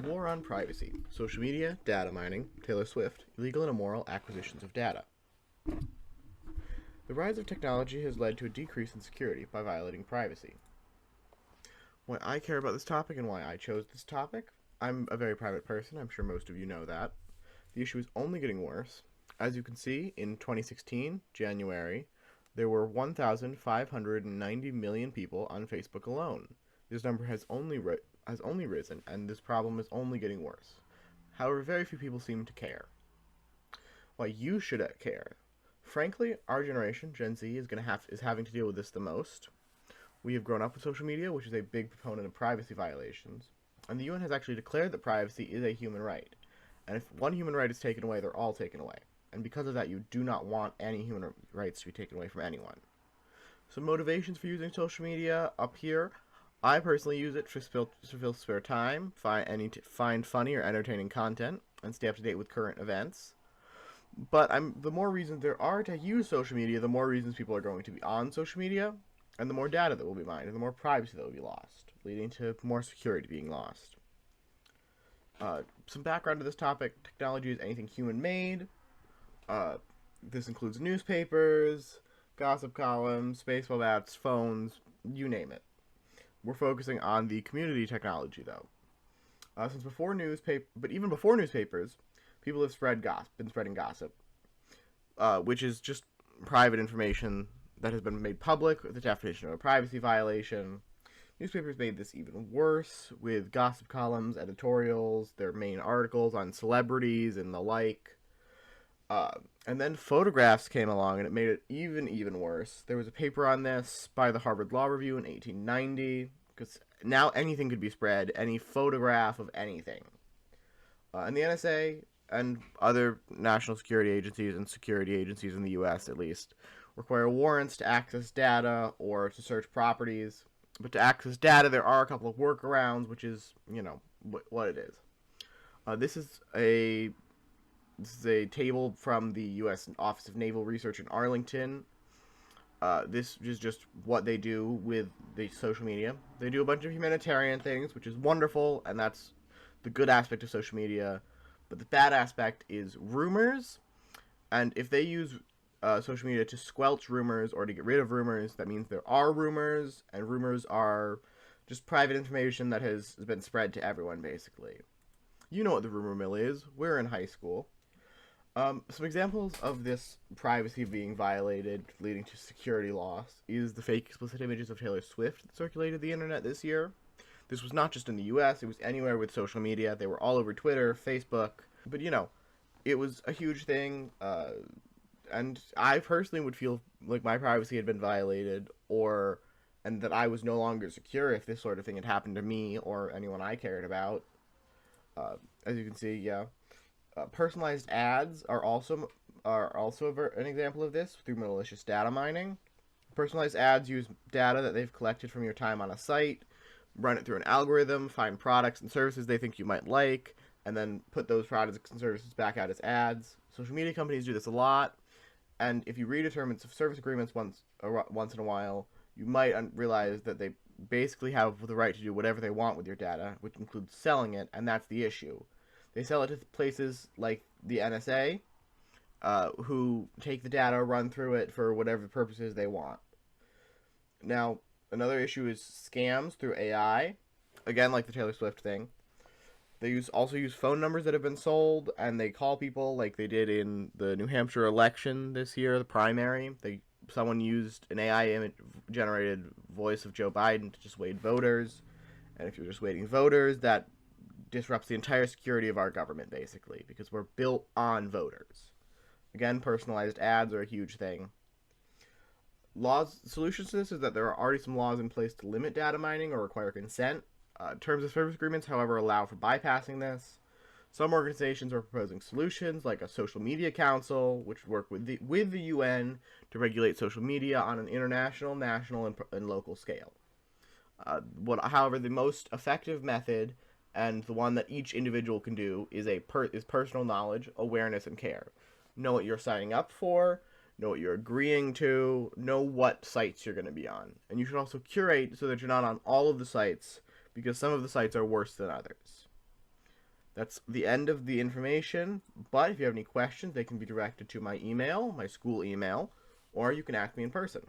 War on privacy. Social media, data mining, Taylor Swift, illegal and immoral acquisitions of data. The rise of technology has led to a decrease in security by violating privacy. Why I care about this topic and why I chose this topic? I'm a very private person, I'm sure most of you know that. The issue is only getting worse. As you can see, in 2016, January, there were 1,590 million people on Facebook alone. This number has only risen, and this problem is only getting worse. However, very few people seem to care. Why you should care. Frankly, our generation, Gen Z, is having to deal with this the most. We have grown up with social media, which is a big proponent of privacy violations, and the UN has actually declared that privacy is a human right. And if one human right is taken away, they're all taken away. And because of that, you do not want any human rights to be taken away from anyone. So motivations for using social media up here. I personally use it to fill spare time, find funny or entertaining content, and stay up to date with current events. But the more reasons there are to use social media, the more reasons people are going to be on social media, and the more data that will be mined, and the more privacy that will be lost, leading to more security being lost. Some background to this topic: technology is anything human-made. This includes newspapers, gossip columns, baseball bats, phones, you name it. We're focusing on the community technology, though. But even before newspapers, people have been spreading gossip, which is just private information that has been made public with the definition of a privacy violation. Newspapers made this even worse with gossip columns, editorials, their main articles on celebrities and the like. And then photographs came along and it made it even worse. There was a paper on this by the Harvard Law Review in 1890, because now anything could be spread, any photograph of anything. And the NSA and other national security agencies and security agencies in the US at least require warrants to access data or to search properties. But to access data, there are a couple of workarounds, which is, what it is. This is a table from the U.S. Office of Naval Research in Arlington. This is just what they do with the social media. They do a bunch of humanitarian things, which is wonderful, and that's the good aspect of social media. But the bad aspect is rumors, and if they use social media to squelch rumors or to get rid of rumors, that means there are rumors, and rumors are just private information that has been spread to everyone, basically. You know what the rumor mill is. We're in high school. Some examples of this privacy being violated, leading to security loss, is the fake explicit images of Taylor Swift that circulated the internet this year. This was not just in the US, it was anywhere with social media. They were all over Twitter, Facebook, but it was a huge thing, and I personally would feel like my privacy had been violated, and that I was no longer secure if this sort of thing had happened to me or anyone I cared about. As you can see, yeah. Personalized ads are also an example of this through malicious data mining. Personalized ads use data that they've collected from your time on a site, run it through an algorithm, find products and services they think you might like, and then put those products and services back out as ads. Social media companies do this a lot, and if you read a terms of service agreements once in a while, you might realize that they basically have the right to do whatever they want with your data, which includes selling it, and that's the issue. They sell it to places like the NSA, who take the data, run through it for whatever purposes they want. Now, another issue is scams through AI. Again, like the Taylor Swift thing. They also use phone numbers that have been sold, and they call people like they did in the New Hampshire election this year, the primary. Someone used an AI-generated voice of Joe Biden to dissuade voters, and if you're dissuading voters, that disrupts the entire security of our government, basically, because we're built on voters. Again, personalized ads are a huge thing. Solutions to this is that there are already some laws in place to limit data mining or require consent. Terms of service agreements, however, allow for bypassing this. Some organizations are proposing solutions, like a social media council, which work with the UN to regulate social media on an international, national, and local scale. However, the most effective method, and the one that each individual can do, is personal knowledge, awareness, and care. Know what you're signing up for, know what you're agreeing to, know what sites you're going to be on. And you should also curate so that you're not on all of the sites, because some of the sites are worse than others. That's the end of the information, but if you have any questions, they can be directed to my email, my school email, or you can ask me in person.